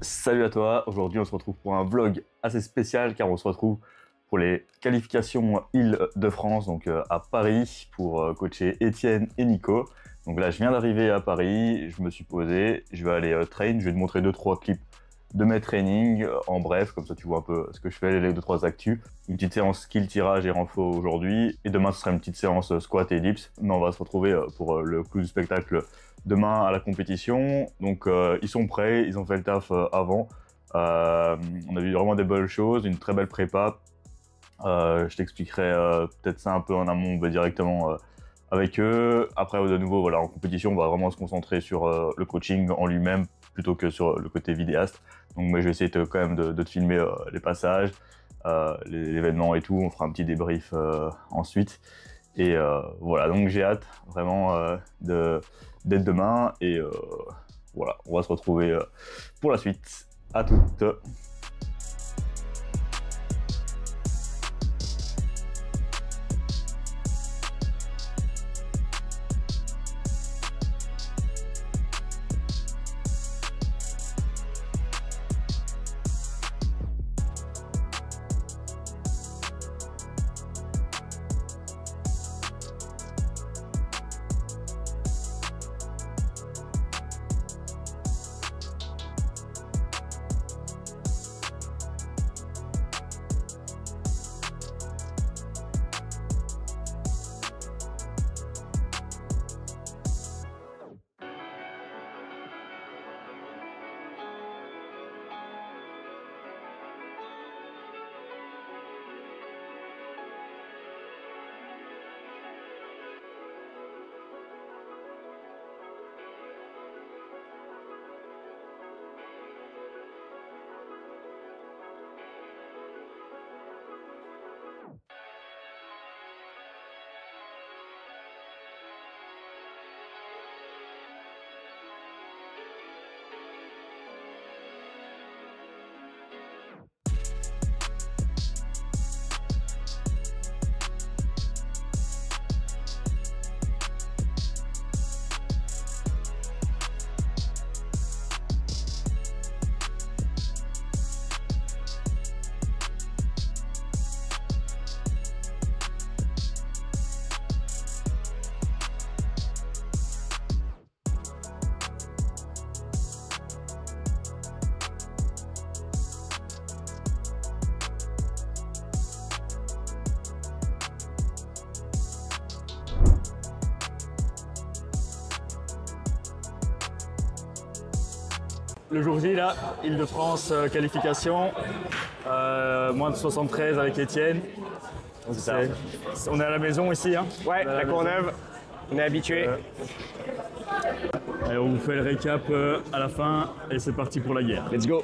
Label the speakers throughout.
Speaker 1: Salut à toi, aujourd'hui on se retrouve pour un vlog assez spécial car on se retrouve pour les qualifications Île-de-France, donc à Paris, pour coacher Étienne et Nico. Donc là je viens d'arriver à Paris, je me suis posé, je vais aller train, je vais te montrer 2-3 clips de mes trainings, en bref, comme ça tu vois un peu ce que je fais, les 2-3 actus. Une petite séance skill tirage et renfo aujourd'hui, et demain ce sera une petite séance squat et dips, mais on va se retrouver pour le clou du spectacle demain à la compétition. Donc ils sont prêts, ils ont fait le taf avant. On a vu vraiment des belles choses, une très belle prépa. Je t'expliquerai peut-être ça un peu en amont, directement avec eux. Après de nouveau, voilà, en compétition, on va vraiment se concentrer sur le coaching en lui-même plutôt que sur le côté vidéaste. Donc mais je vais essayer quand même de te filmer les passages, l'événement et tout. On fera un petit débrief ensuite. Et voilà, donc j'ai hâte vraiment d'être demain. Et voilà, on va se retrouver pour la suite. À toutes. Le jour J, là, Île-de-France, qualification, moins de 73 avec Étienne. On est à la maison ici, hein.
Speaker 2: Ouais, la Courneuve, on est habitué.
Speaker 1: Allez, on vous fait le récap à la fin et c'est parti pour la guerre.
Speaker 2: Let's go.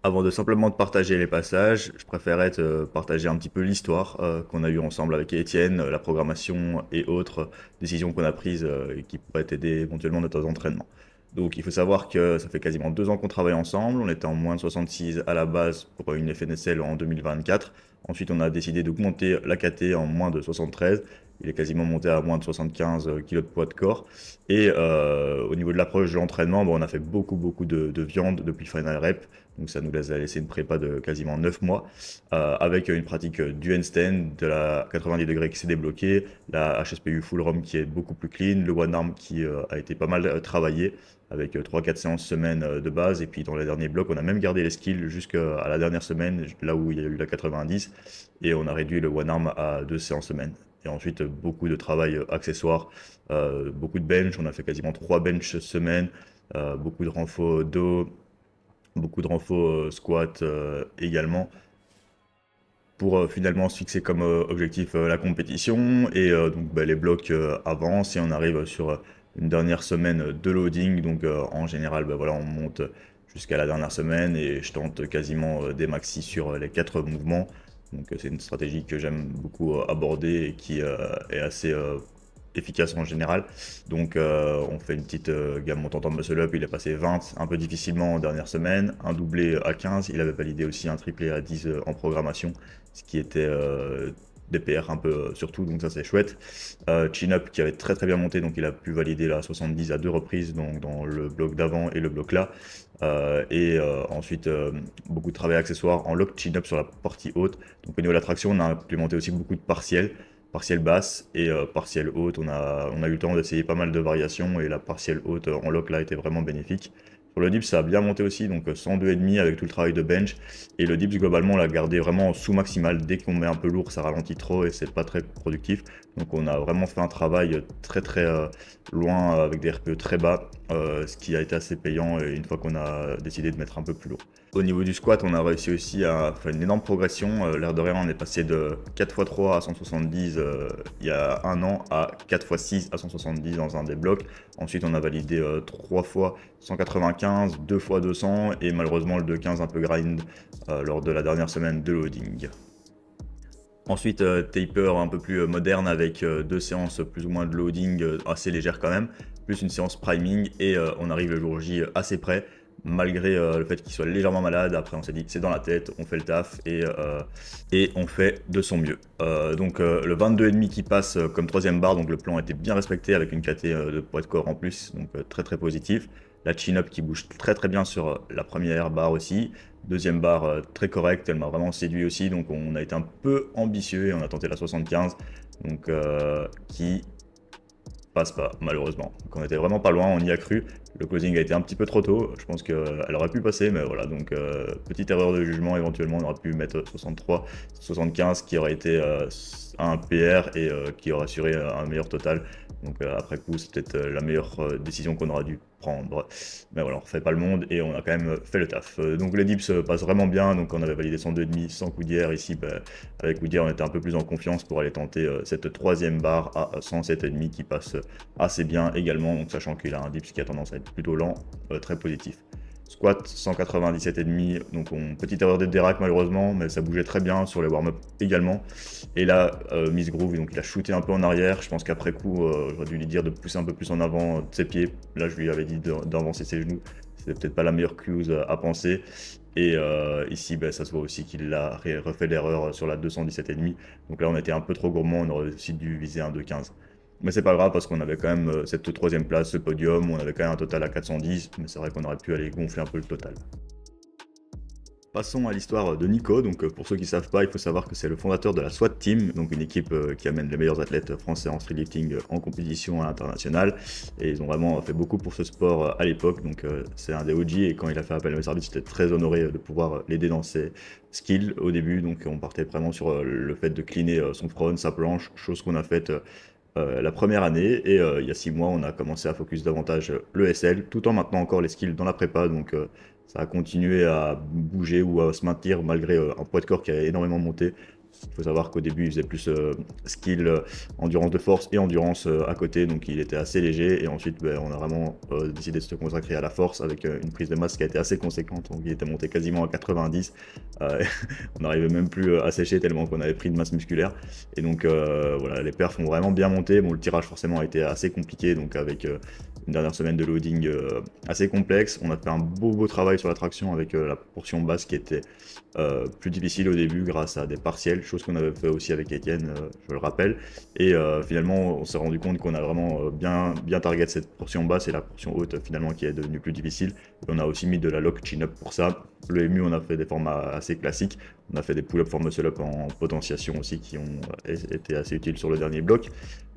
Speaker 3: Avant de simplement te partager les passages, je préférais te partager un petit peu l'histoire qu'on a eue ensemble avec Étienne, la programmation et autres décisions qu'on a prises et qui pourraient t'aider éventuellement dans tes entraînements. Donc il faut savoir que ça fait quasiment 2 ans qu'on travaille ensemble, on était en moins de 66 à la base pour une FNSL en 2024. Ensuite on a décidé d'augmenter la KT en moins de 73, il est quasiment monté à moins de 75 kg de poids de corps. Et au niveau de l'approche de l'entraînement, on a fait beaucoup de viande depuis Final Rep, donc ça nous a laissé une prépa de quasiment 9 mois, avec une pratique du handstand, de la 90 degrés qui s'est débloquée, la HSPU full ROM qui est beaucoup plus clean, le one arm qui a été pas mal travaillé, avec 3-4 séances semaine de base, et puis dans les derniers blocs, on a même gardé les skills jusqu'à la dernière semaine, là où il y a eu la 90, et on a réduit le one arm à 2 séances semaine. Et ensuite, beaucoup de travail accessoire, beaucoup de bench, on a fait quasiment 3 bench semaine, beaucoup de renfo dos, beaucoup de renfo squat également, pour finalement se fixer comme objectif la compétition. Et donc les blocs avancent et on arrive sur une dernière semaine de loading. Donc en général, voilà, on monte jusqu'à la dernière semaine et je tente quasiment des maxis sur les 4 mouvements. Donc c'est une stratégie que j'aime beaucoup aborder et qui est assez efficace en général. Donc on fait une petite gamme montante en muscle up, il est passé 20 un peu difficilement en dernière semaine, un doublé à 15, il avait validé aussi un triplé à 10 en programmation, ce qui était des PR un peu surtout, donc ça c'est chouette. Chin-up qui avait très bien monté, donc il a pu valider la 70 à 2 reprises, donc dans le bloc d'avant et le bloc là. Ensuite, beaucoup de travail accessoire en lock chin-up sur la partie haute. Donc au niveau de la traction, on a implémenté aussi beaucoup de partiels basse et partielle haute. On a eu le temps d'essayer pas mal de variations et la partielle haute en lock là était vraiment bénéfique. Sur le dips, ça a bien monté aussi, donc 102,5 avec tout le travail de bench. Et le dips, globalement, on l'a gardé vraiment sous maximal. Dès qu'on met un peu lourd, ça ralentit trop et c'est pas très productif. Donc on a vraiment fait un travail très loin avec des RPE très bas, ce qui a été assez payant une fois qu'on a décidé de mettre un peu plus lourd. Au niveau du squat, on a réussi aussi à faire une énorme progression. L'air de rien, on est passé de 4x3 à 170 il y a un an à 4x6 à 170 dans un des blocs. Ensuite, on a validé 3 fois 195, 2 fois 200 et malheureusement le 215 un peu grind lors de la dernière semaine de loading. Ensuite, taper un peu plus moderne avec 2 séances plus ou moins de loading assez légères quand même, plus une séance priming et on arrive le jour J assez près. Malgré le fait qu'il soit légèrement malade, après on s'est dit c'est dans la tête, on fait le taf et on fait de son mieux. Donc le 22,5 qui passe comme troisième barre, donc le plan était bien respecté avec une KT de poids de corps en plus, donc très positif. La chin-up qui bouge très bien sur la première barre aussi. Deuxième barre très correcte, elle m'a vraiment séduit aussi, donc on a été un peu ambitieux et on a tenté la 75, donc qui passe pas malheureusement. Donc on était vraiment pas loin, on y a cru. Le closing a été un petit peu trop tôt, je pense qu'elle aurait pu passer, mais voilà, donc petite erreur de jugement, éventuellement on aurait pu mettre 63, 75 qui aurait été un PR et qui aurait assuré un meilleur total. Donc après coup, c'est peut-être la meilleure décision qu'on aura dû prendre. Mais voilà, on refait pas le monde et on a quand même fait le taf. Donc les dips passent vraiment bien, donc on avait validé 102,5 sans coup d'hier. Ici, avec coup d'hier, on était un peu plus en confiance pour aller tenter cette troisième barre à 107,5 qui passe assez bien également, donc sachant qu'il a un dips qui a tendance à être plutôt lent, très positif. Squat 197,5, donc petite erreur de dérac malheureusement, mais ça bougeait très bien sur les warm-up également. Et là, Miss Groove, donc il a shooté un peu en arrière. Je pense qu'après coup, j'aurais dû lui dire de pousser un peu plus en avant de ses pieds. Là, je lui avais dit d'avancer ses genoux. C'était peut-être pas la meilleure cuse à penser. Et ici, ça se voit aussi qu'il a refait l'erreur sur la 217,5. Donc là, on était un peu trop gourmand, on aurait aussi dû viser un 2,15. Mais c'est pas grave parce qu'on avait quand même cette troisième place, ce podium, on avait quand même un total à 410, mais c'est vrai qu'on aurait pu aller gonfler un peu le total. Passons à l'histoire de Nico. Donc pour ceux qui ne savent pas, il faut savoir que c'est le fondateur de la SWAT Team, donc une équipe qui amène les meilleurs athlètes français en streetlifting en compétition à l'international. Et ils ont vraiment fait beaucoup pour ce sport à l'époque, donc c'est un des OG et quand il a fait appel à mes services, j'étais très honoré de pouvoir l'aider dans ses skills au début. Donc on partait vraiment sur le fait de cleaner son front, sa planche, chose qu'on a faite la première année et il y a 6 mois on a commencé à focus davantage le SL tout en maintenant encore les skills dans la prépa, donc ça a continué à bouger ou à se maintenir malgré un poids de corps qui a énormément monté. Il faut savoir qu'au début il faisait plus skill, endurance de force et endurance à côté, donc il était assez léger et ensuite on a vraiment décidé de se consacrer à la force avec une prise de masse qui a été assez conséquente, donc il était monté quasiment à 90, on n'arrivait même plus à sécher tellement qu'on avait pris de masse musculaire et donc voilà, les perfs ont vraiment bien monté. Bon, le tirage forcément a été assez compliqué, donc avec une dernière semaine de loading assez complexe, on a fait un beau travail sur la traction avec la portion basse qui était plus difficile au début grâce à des partiels, chose qu'on avait fait aussi avec Etienne, je le rappelle, et finalement on s'est rendu compte qu'on a vraiment bien target cette portion basse et la portion haute finalement qui est devenue plus difficile, et on a aussi mis de la lock chin-up pour ça. Le MU, on a fait des formats assez classiques, on a fait des pull-up for muscle-up en potentiation aussi qui ont été assez utiles sur le dernier bloc.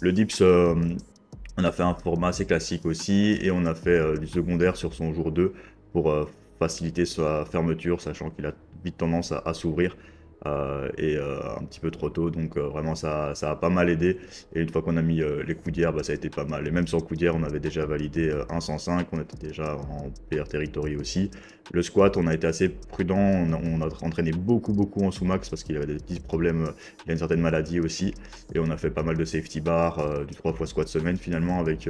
Speaker 3: Le dips, on a fait un format assez classique aussi et on a fait du secondaire sur son jour 2 pour faciliter sa fermeture, sachant qu'il a vite tendance à s'ouvrir et un petit peu trop tôt, donc vraiment ça a pas mal aidé. Et une fois qu'on a mis les coudières, ça a été pas mal. Et même sans coudières, on avait déjà validé un 105, on était déjà en PR territory aussi. Le squat, on a été assez prudent, on a entraîné beaucoup en sous-max parce qu'il avait des petits problèmes, il a une certaine maladie aussi. Et on a fait pas mal de safety bar, du 3 fois squat semaine finalement avec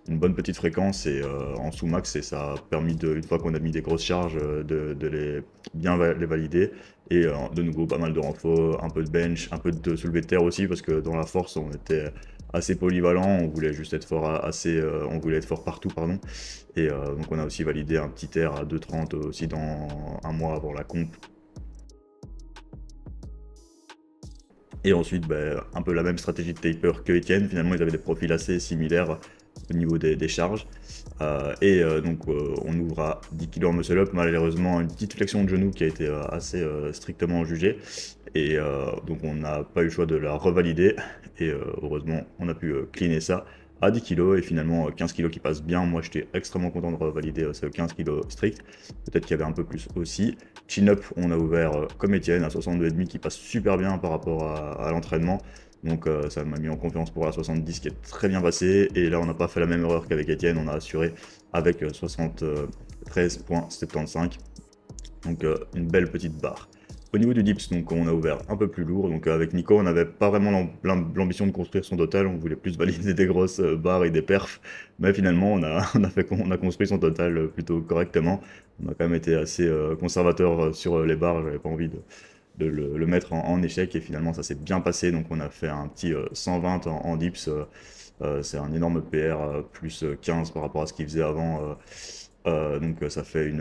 Speaker 3: une bonne petite fréquence et en sous-max, et ça a permis, une fois qu'on a mis des grosses charges, de bien les valider. Et de nouveau pas mal de renfort, un peu de bench, un peu de soulevé de terre aussi, parce que dans la force on était assez polyvalent, on voulait juste être fort on voulait être fort partout, pardon. Et donc on a aussi validé un petit air à 2,30 aussi dans un mois avant la comp. Et ensuite, un peu la même stratégie de taper que Etienne. Finalement, ils avaient des profils assez similaires au niveau des charges. Donc, on ouvre à 10 kg en muscle up. Malheureusement, une petite flexion de genou qui a été assez strictement jugée. Et donc, on n'a pas eu le choix de la revalider. Et heureusement, on a pu cleaner ça à 10 kg et finalement 15 kg qui passe bien. Moi j'étais extrêmement content de revalider ce 15 kg strict. Peut-être qu'il y avait un peu plus aussi. Chin-up, on a ouvert comme Etienne à 62,5 qui passe super bien par rapport à l'entraînement. Donc ça m'a mis en confiance pour la 70 qui est très bien passé. Et là on n'a pas fait la même erreur qu'avec Etienne, on a assuré avec 73,75. Donc une belle petite barre. Au niveau du dips, donc on a ouvert un peu plus lourd. Donc avec Nico, on n'avait pas vraiment l'ambition de construire son total. On voulait plus valider des grosses barres et des perfs. Mais finalement, on a construit son total plutôt correctement. On a quand même été assez conservateur sur les barres. J'avais pas envie de le mettre en échec. Et finalement, ça s'est bien passé. Donc on a fait un petit 120 en dips. C'est un énorme PR, plus 15 par rapport à ce qu'il faisait avant. Donc ça fait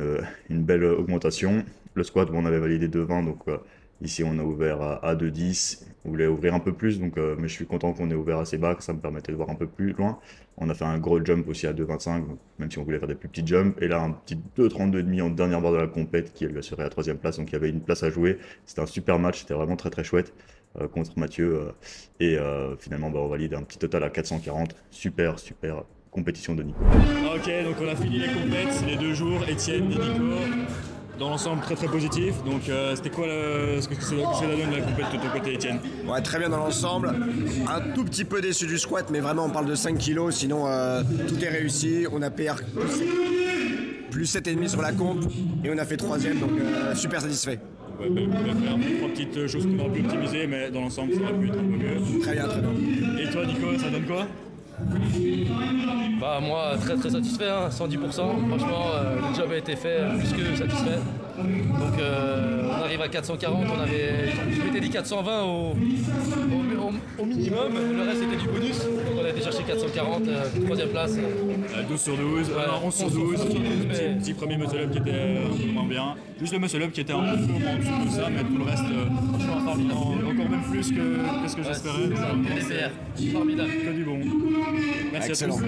Speaker 3: une belle augmentation. Le squat, on avait validé 2,20, donc ici on a ouvert à 2,10. On voulait ouvrir un peu plus, donc, mais je suis content qu'on ait ouvert assez bas, que ça me permettait de voir un peu plus loin. On a fait un gros jump aussi à 2,25, même si on voulait faire des plus petits jumps. Et là, un petit 2,32,5 en dernière barre de la compète qui lui assurait la 3e place, donc il y avait une place à jouer. C'était un super match, c'était vraiment très très chouette contre Mathieu. Finalement, on valide un petit total à 440. Super compétition de Nico.
Speaker 4: Ok, donc on a fini les compètes, les 2 jours, Etienne et Nico. Dans l'ensemble, très très positif. Donc c'était quoi ce que c'est la donne de la compète de ton côté, Etienne?
Speaker 5: Ouais, très bien dans l'ensemble. Un tout petit peu déçu du squat, mais vraiment on parle de 5 kilos, sinon tout est réussi. On a PR plus 7,5 sur la comp et on a fait 3e, donc super satisfait.
Speaker 4: Ouais, faire 3 petites choses qu'on aurait pu optimiser, mais dans l'ensemble, ça aurait pu être un peu mieux.
Speaker 5: Très bien, très bien.
Speaker 4: Et toi, Nico, ça donne quoi?
Speaker 6: Bah moi très très satisfait, 110%, franchement le job a été fait, plus que satisfait. Donc on arrive à 440, je m'étais dit 420 au minimum, le reste c'était du bonus. Donc on a été chercher 440, 3e place.
Speaker 4: 12 sur 12, ouais, 11 sur 12, petit premier muscle-up qui était un peu moins bien. Juste le muscle-up qui était un peu moins en dessous de ça, mais tout le reste, franchement, encore même plus que ce que j'espérais.
Speaker 6: C'est ça, que des PR, formidable.
Speaker 4: Que du bon. Merci
Speaker 5: Excellent.
Speaker 4: à tous.